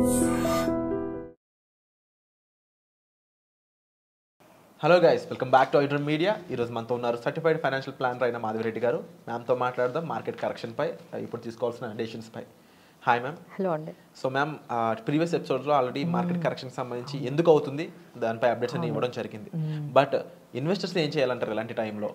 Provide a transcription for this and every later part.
Hello guys, welcome back to iDream media. ఈరోజు మనతో ఉన్నారు సర్టిఫైడ్ ఫైనాన్షియల్ ప్లానర్ అయిన మాధవిరెడ్డి గారు. మ్యామ్తో మాట్లాడదాం మార్కెట్ కరెక్షన్ పై, ఇప్పుడు తీసుకోవాల్సిన డెసిషన్స్ పై. Hi ma'am. హలో అండి. సో మ్యామ్, ప్రీవియస్ ఎపిసోడ్స్లో ఆల్రెడీ మార్కెట్ కరెక్షన్కి సంబంధించి ఎందుకు అవుతుంది దానిపై అప్డేట్స్ అన్ని ఇవ్వడం జరిగింది. బట్ ఇన్వెస్టర్స్ ఏం చేయాలంటారు ఇలాంటి టైంలో?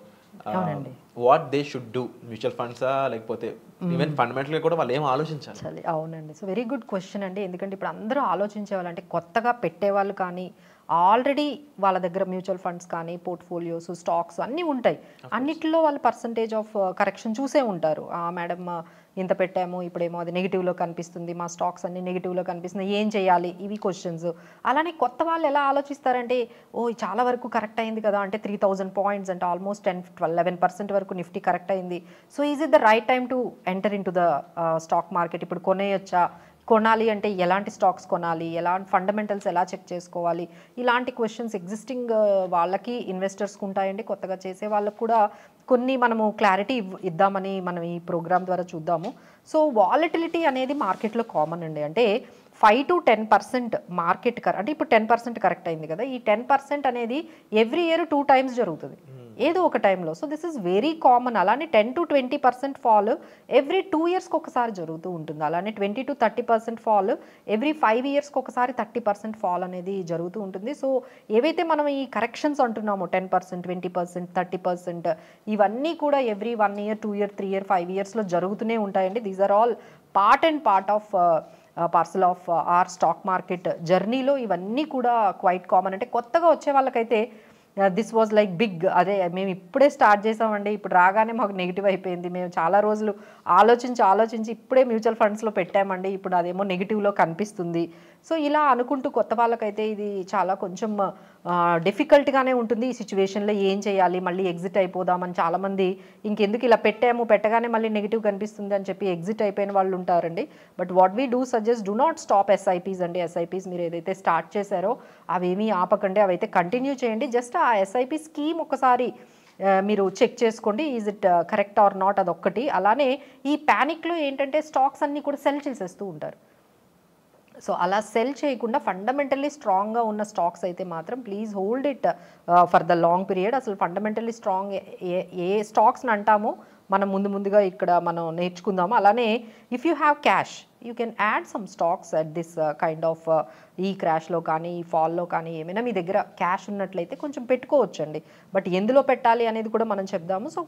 What they should do? Mutual ఫండ్సా, లేకపోతే ఈవెన్ ఫండమెంటల్గా కూడా వాళ్ళు ఏం ఆలోచించాలి? అవునండి. సో వెరీ గుడ్ క్వశ్చన్ అండి. ఎందుకంటే ఇప్పుడు అందరూ ఆలోచించేవాళ్ళంటే కొత్తగా పెట్టేవాళ్ళు కానీ, ఆల్రెడీ వాళ్ళ దగ్గర మ్యూచువల్ ఫండ్స్ కానీ, పోర్ట్ఫోలియోస్, స్టాక్స్ అన్నీ ఉంటాయి. అన్నిటిలో వాళ్ళు పర్సంటేజ్ ఆఫ్ కరెక్షన్ చూసే ఉంటారు. మేడం ఇంత పెట్టాము, ఇప్పుడేమో అది నెగిటివ్లో కనిపిస్తుంది, మా స్టాక్స్ అన్ని నెగిటివ్లో కనిపిస్తుంది, ఏం చేయాలి, ఇవి క్వశ్చన్స్. అలానే కొత్త వాళ్ళు ఎలా ఆలోచిస్తారంటే, చాలా వరకు కరెక్ట్ అయింది కదా, అంటే 3000 పాయింట్స్ అంటే ఆల్మోస్ట్ 10-11% వరకు నిఫ్టీ కరెక్ట్ అయింది. So is it the right time to enter in to the stock market? ఇప్పుడు కొనేయొచ్చా, కొనాలి అంటే ఎలాంటి స్టాక్స్ కొనాలి, ఎలాంటి ఫండమెంటల్స్ ఎలా చెక్ చేసుకోవాలి, ఇలాంటి క్వశ్చన్స్ ఎగ్జిస్టింగ్ వాళ్ళకి ఇన్వెస్టర్స్కి ఉంటాయండి. కొత్తగా చేసే వాళ్ళకు కూడా కొన్ని మనము క్లారిటీ ఇద్దామని మనం ఈ ప్రోగ్రామ్ ద్వారా చూద్దాము. సో వాలటిలిటీ అనేది మార్కెట్లో కామన్ అండి. అంటే 5-10% మార్కెట్ అంటే ఇప్పుడు 10% కరెక్ట్ అయింది కదా, ఈ 10% అనేది ఎవ్రీ ఇయర్ 2 times జరుగుతుంది ఏదో ఒక టైంలో. So this is very common. అలానే 10-20% ఫాల్ ఎవ్రీ 2 yearsకి ఒకసారి జరుగుతూ ఉంటుంది. అలానే 20-30% ఫాల్ ఎవ్రీ 5 yearsకి ఒకసారి 30% ఫాల్ అనేది జరుగుతూ ఉంటుంది. సో ఏవైతే మనం ఈ కరెక్షన్స్ అంటున్నామో 10%, 20%, 30%, ఇవన్నీ కూడా ఎవ్రీ 1 year, 2 year, 3 year, 5 yearsలో జరుగుతూనే ఉంటాయండి. These are all part of parcel of our stock market జర్నీలో. ఇవన్నీ కూడా క్వైట్ కామన్. అంటే కొత్తగా వచ్చే వాళ్ళకైతే దిస్ వాజ్ లైక్ బిగ్, అదే మేము ఇప్పుడే స్టార్ట్ చేసామండి, ఇప్పుడు రాగానే మాకు నెగిటివ్ అయిపోయింది, మేము చాలా రోజులు ఆలోచించి ఇప్పుడే మ్యూచువల్ ఫండ్స్లో పెట్టామండి, ఇప్పుడు అదేమో నెగిటివ్లో కనిపిస్తుంది. సో ఇలా అనుకుంటూ కొత్త వాళ్ళకైతే ఇది చాలా కొంచెం డిఫికల్ట్గానే ఉంటుంది. ఈ సిచ్యువేషన్లో ఏం చేయాలి, మళ్ళీ ఎగ్జిట్ అయిపోదామని చాలామంది, ఇంకెందుకు ఇలా పెట్టగానే మళ్ళీ నెగిటివ్ కనిపిస్తుంది అని చెప్పి ఎగ్జిట్ అయిపోయిన వాళ్ళు ఉంటారండి. But what we do suggest, do not stop SIPs అండి. ఎస్ఐపీస్ మీరు ఏదైతే స్టార్ట్ చేశారో అవేమీ ఆపకండి, అవైతే కంటిన్యూ చేయండి. జస్ట్ ఆ ఎస్ఐపి స్కీమ్ ఒకసారి మీరు చెక్ చేసుకోండి, is it correct or not, అదొక్కటి. అలానే ఈ ప్యానిక్లో ఏంటంటే స్టాక్స్ అన్నీ కూడా సెల్ చేసేస్తూ ఉంటారు. సో అలా సెల్ చేయకుండా ఫండమెంటల్లీ స్ట్రాంగ్గా ఉన్న స్టాక్స్ అయితే మాత్రం please hold it for the long period. అసలు ఫండమెంటల్లీ స్ట్రాంగ్ ఏ స్టాక్స్ని అంటామో మనం ముందుగా ఇక్కడ మనం నేర్చుకుందాము. అలానే if you have cash, you can add some stocks at this kind of ఈ క్రాష్లో కానీ, ఈ ఫాల్లో కానీ ఏమైనా మీ దగ్గర క్యాష్ ఉన్నట్లయితే కొంచెం పెట్టుకోవచ్చండి. బట్ ఎందులో పెట్టాలి అనేది కూడా మనం చెప్దాము. సో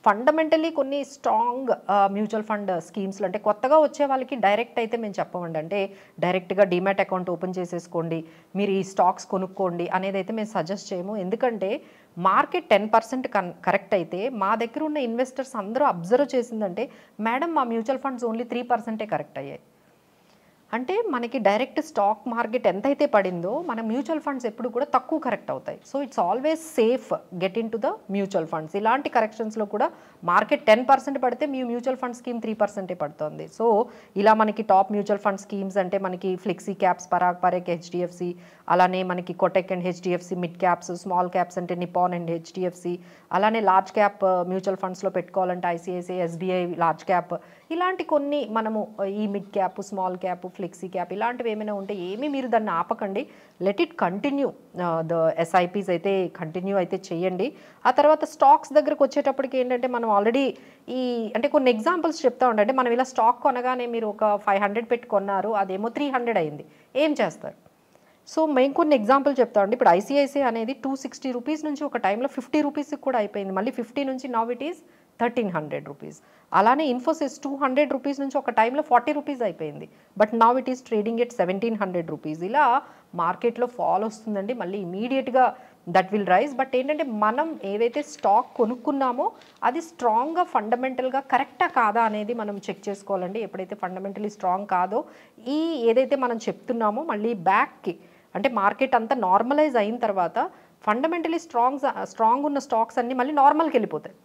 ఫండమెంటల్లీ కొన్ని స్ట్రాంగ్ మ్యూచువల్ ఫండ్ స్కీమ్స్లో, అంటే కొత్తగా వచ్చే వాళ్ళకి డైరెక్ట్ అయితే మేము చెప్పమండి. అంటే డైరెక్ట్గా డీమ్యాట్ అకౌంట్ ఓపెన్ చేసేసుకోండి, మీరు ఈ స్టాక్స్ కొనుక్కోండి అనేది అయితే మేము సజెస్ట్ చేయము. ఎందుకంటే మార్కెట్ 10% కరెక్ట్ అయితే మా దగ్గర ఉన్న ఇన్వెస్టర్స్ అందరూ అబ్జర్వ్ చేసిందంటే, మేడం మా మ్యూచువల్ ఫండ్స్ ఓన్లీ 3% కరెక్ట్ అయ్యాయి. అంటే మనకి డైరెక్ట్ స్టాక్ మార్కెట్ ఎంతైతే పడిందో మన మ్యూచువల్ ఫండ్స్ ఎప్పుడు కూడా తక్కువ కరెక్ట్ అవుతాయి. So it's always safe get in to the mutual funds. ఇలాంటి కరెక్షన్స్లో కూడా మార్కెట్ 10% పడితే మీ మ్యూచువల్ ఫండ్ స్కీమ్ 3% పడుతుంది. సో ఇలా మనకి టాప్ మ్యూచువల్ ఫండ్ స్కీమ్స్ అంటే మనకి ఫ్లెక్సీ క్యాప్స్, పరాగ్ పరేక్, హెచ్డిఎఫ్సి, అలానే మనకి Kotak and HDFC mid caps, small caps అంటే నిపాన్ అండ్ హెచ్డిఎఫ్సి, అలానే లార్జ్ క్యాప్ మ్యూచువల్ ఫండ్స్లో పెట్టుకోవాలంటే ఐసిఐసిఐ, ఎస్బీఐ లార్జ్ క్యాప్, ఇలాంటి కొన్ని మనము ఈ mid cap, small cap, flexi cap ఇలాంటివి ఏమైనా ఉంటే ఏమీ మీరు దాన్ని ఆపకండి. Let it continue, the SIPs అయితే కంటిన్యూ అయితే చేయండి. ఆ తర్వాత స్టాక్స్ దగ్గరకు వచ్చేటప్పటికి ఏంటంటే మనం ఆల్రెడీ అంటే కొన్ని ఎగ్జాంపుల్స్ చెప్తా ఉండండి. మనం ఇలా స్టాక్ కొనగానే మీరు ఒక 500 పెట్టి కొన్నారు, అదేమో 300 అయింది, ఏం చేస్తారు? సో మేము కొన్ని ఎగ్జాంపుల్ చెప్తామండి. ఇప్పుడు ఐసిఐసిఐ అనేది 260 రూపీస్ నుంచి ఒక టైంలో 50 రూపీస్కి కూడా అయిపోయింది, మళ్ళీ 50 నుంచి నౌ ఇట్ ఈస్ 1300 రూపీస్. అలానే ఇన్ఫోసిస్ 200 రూపీస్ నుంచి ఒక టైంలో 40 రూపీస్ అయిపోయింది, but now it is trading at 1700 rupees. ఇలా మార్కెట్లో ఫాల్ వస్తుందండి, మళ్ళీ ఇమీడియట్గా దట్ విల్ రైజ్. బట్ ఏంటంటే మనం ఏదైతే స్టాక్ కొనుక్కున్నామో అది స్ట్రాంగ్గా ఫండమెంటల్గా కరెక్టా కాదా అనేది మనం చెక్ చేసుకోవాలండి. ఎప్పుడైతే ఫండమెంటలీ స్ట్రాంగ్ కాదో ఏదైతే మనం చెప్తున్నామో మళ్ళీ బ్యాక్కి, అంటే మార్కెట్ అంతా నార్మలైజ్ అయిన తర్వాత ఫండమెంటలీ స్ట్రాంగ్ ఉన్న స్టాక్స్ అన్నీ మళ్ళీ నార్మల్కి వెళ్ళిపోతాయి.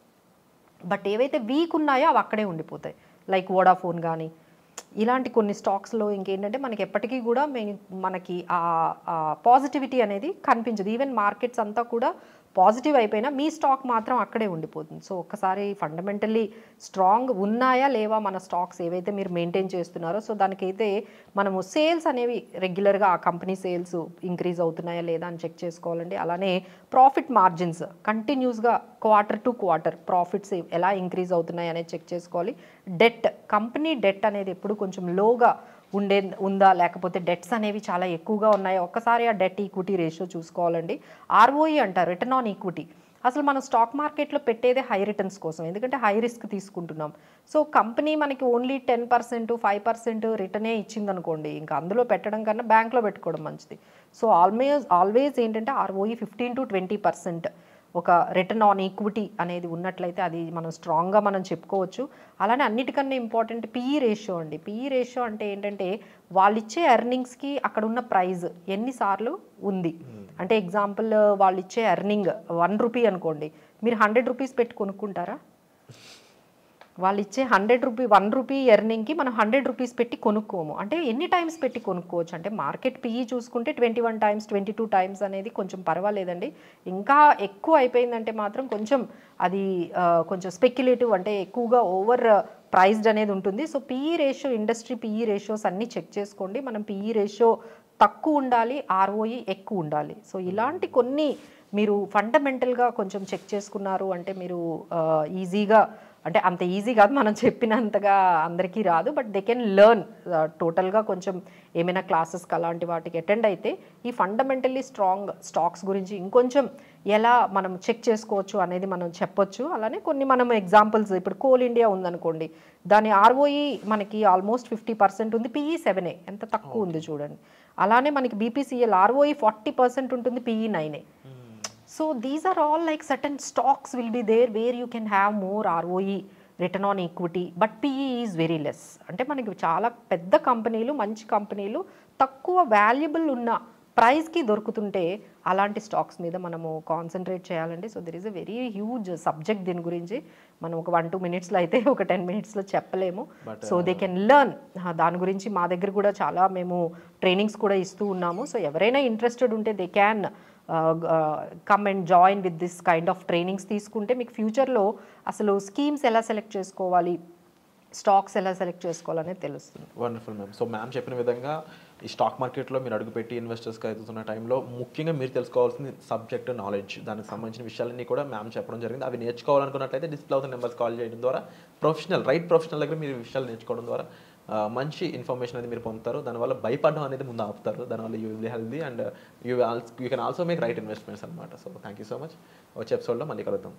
బట్ ఏవైతే వీక్ ఉన్నాయో అవి అక్కడే ఉండిపోతాయి. లైక్ వోడాఫోన్ కానీ ఇలాంటి కొన్ని స్టాక్స్లో ఇంకేంటంటే మనకి ఎప్పటికీ కూడా మనకి పాజిటివిటీ అనేది కనిపించదు. ఈవెన్ మార్కెట్స్ అంతా కూడా పాజిటివ్ అయిపోయినా మీ స్టాక్ మాత్రం అక్కడే ఉండిపోతుంది. సో ఒక్కసారి ఫండమెంటల్లీ స్ట్రాంగ్ ఉన్నాయా లేవా మన స్టాక్స్ ఏవైతే మీరు మెయింటైన్ చేస్తున్నారో, సో దానికైతే మనము సేల్స్ అనేవి రెగ్యులర్గా ఆ కంపెనీ సేల్స్ ఇంక్రీజ్ అవుతున్నాయా లేదా అని చెక్ చేసుకోవాలండి. అలానే ప్రాఫిట్ మార్జిన్స్ కంటిన్యూస్గా క్వార్టర్ టు క్వార్టర్ ప్రాఫిట్స్ ఎలా ఇంక్రీజ్ అవుతున్నాయి అనేది చెక్ చేసుకోవాలి. డెట్, కంపెనీ డెట్ అనేది ఎప్పుడు కొంచెం లోగా ఉందా లేకపోతే డెట్స్ అనేవి చాలా ఎక్కువగా ఉన్నాయా, ఒక్కసారి ఆ డెట్ ఈక్విటీ రేషియో చూసుకోవాలండి. ROE అంటారు, రిటర్న్ ఆన్ ఈక్విటీ. అసలు మనం స్టాక్ మార్కెట్లో పెట్టేదే హై రిటర్న్స్ కోసం, ఎందుకంటే హై రిస్క్ తీసుకుంటున్నాం. సో కంపెనీ మనకి ఓన్లీ 10%, 5% రిటర్నే ఇచ్చిందనుకోండి, ఇంకా అందులో పెట్టడం కన్నా బ్యాంక్లో పెట్టుకోవడం మంచిది. సో ఆల్వేస్ ఏంటంటే ROE 15 to 20% ఒక రిటర్న్ ఆన్ ఈక్విటీ అనేది ఉన్నట్లయితే అది మనం స్ట్రాంగ్గా మనం చెప్పుకోవచ్చు. అలానే అన్నిటికన్నా ఇంపార్టెంట్ PE రేషియో అండి. PE రేషియో అంటే ఏంటంటే వాళ్ళు ఇచ్చే ఎర్నింగ్స్కి అక్కడ ఉన్న ప్రైజ్ ఎన్నిసార్లు ఉంది. అంటే ఎగ్జాంపుల్ వాళ్ళు ఇచ్చే ఎర్నింగ్ 1 రూపీ అనుకోండి, మీరు 100 రూపీస్ పెట్టి కొనుక్కుంటారా? వాళ్ళు ఇచ్చే 1 రూపీ ఎర్నింగ్కి మనం 100 రూపీస్ పెట్టి కొనుక్కోము. అంటే ఎన్ని టైమ్స్ పెట్టి కొనుక్కోవచ్చు అంటే మార్కెట్ PE చూసుకుంటే 21 టైమ్స్ 22 టైమ్స్ అనేది కొంచెం పర్వాలేదండి. ఇంకా ఎక్కువ అయిపోయిందంటే మాత్రం కొంచెం అది కొంచెం స్పెక్యులేటివ్, అంటే ఎక్కువగా ఓవర్ ప్రైస్డ్ అనేది ఉంటుంది. So PE ratio, industry PE ratios అన్నీ చెక్ చేసుకోండి. మనం PE రేషియో తక్కువ ఉండాలి, ROE ఎక్కువ ఉండాలి. సో ఇలాంటి కొన్ని మీరు ఫండమెంటల్గా కొంచెం చెక్ చేసుకున్నారు అంటే మీరు ఈజీగా, అంటే అంత ఈజీ కాదు మనం చెప్పినంతగా అందరికీ రాదు, బట్ దే కెన్ లెర్న్. టోటల్గా కొంచెం ఏమైనా క్లాసెస్కి అలాంటి వాటికి అటెండ్ అయితే ఈ ఫండమెంటల్లీ స్ట్రాంగ్ స్టాక్స్ గురించి ఇంకొంచెం ఎలా మనం చెక్ చేసుకోవచ్చు అనేది మనం చెప్పొచ్చు. అలానే కొన్ని మనం ఎగ్జాంపుల్స్, ఇప్పుడు కోల్ ఇండియా ఉందనుకోండి, దాని ROE మనకి ఆల్మోస్ట్ 50% ఉంది, PE 7 ఎంత తక్కువ ఉంది చూడండి. అలానే మనకి BPCL ROE 40% ఉంటుంది, PE 9. So these are all like certain stocks will be there where you can have more ROE, return on equity, but PE is very less. అంటే మనకి చాలా పెద్ద కంపెనీలు, మంచి కంపెనీలు తక్కువ వాల్యుబుల్ ఉన్న ప్రైస్కి దొరుకుతుంటే అలాంటి స్టాక్స్ మీద మనము కాన్సన్ట్రేట్ చేయాలండి. So there is a very huge subject దీని గురించి. మనం ఒక 1-2 మినిట్స్లో అయితే ఒక 10 మినిట్స్లో చెప్పలేము. So they can learn. దాని గురించి మా దగ్గర కూడా చాలా మేము ట్రైనింగ్స్ కూడా ఇస్తూ ఉన్నాము. సో ఎవరైనా ఇంట్రెస్టెడ్ ఉంటే they can come and join with this kind of trainings తీసుకుంటే మీకు ఫ్యూచర్లో అసలు స్కీమ్స్ ఎలా సెలెక్ట్ చేసుకోవాలి, స్టాక్స్ ఎలా సెలెక్ట్ చేసుకోవాలనేది తెలుస్తుంది. Wonderful ma'am. సో మ్యామ్ చెప్పిన విధంగా ఈ స్టాక్ మార్కెట్లో మీరు అడుగుపెట్టి ఇన్వెస్టర్స్కి అవుతున్న టైంలో ముఖ్యంగా మీరు తెలుసుకోవాల్సింది సబ్జెక్ట్ నాలెడ్జ్, దానికి సంబంధించిన విషయాలన్నీ కూడా మ్యామ్ చెప్పడం జరిగింది. అవి నేర్చుకోవాలనుకున్నట్లయితే డిస్ప్లే అవుతున్న నెంబర్స్ కాల్ చేయడం ద్వారా రైట్ ప్రొఫెషనల్ దగ్గర మీరు విషయాలు నేర్చుకోవడం ద్వారా మంచి ఇన్ఫర్మేషన్ అనేది మీరు పొందుతారు. దానివల్ల భయపడడం అనేది ముందు ఆపుతారు. దానివల్ల you will be healthy and you can also make right investments అనమాట. So thank you so much. వచ్చే ఎపిసోడ్లో మళ్ళీ కలుద్దాం.